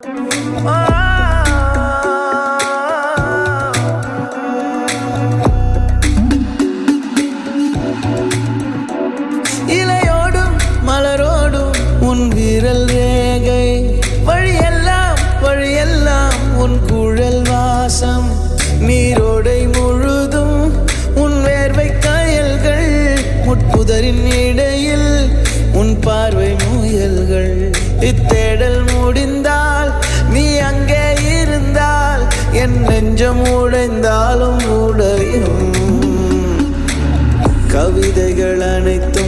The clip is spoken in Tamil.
இலையோடும் மலரோடும் உன் விரல் ரேகை, வழியெல்லாம் வழியெல்லாம் உன் குழல் வாசம், நீரோடை முழுதும் உன் வேர்வை காயல்கள், முட்புதரின் இடையில் உன் பார்வை முயல்கள். இத்தேடல் முடிந்தால் நீ அங்கே இருந்தால் என் நெஞ்சம் உடைந்தாலும் உடையும். கவிதைகள் அனைத்தும்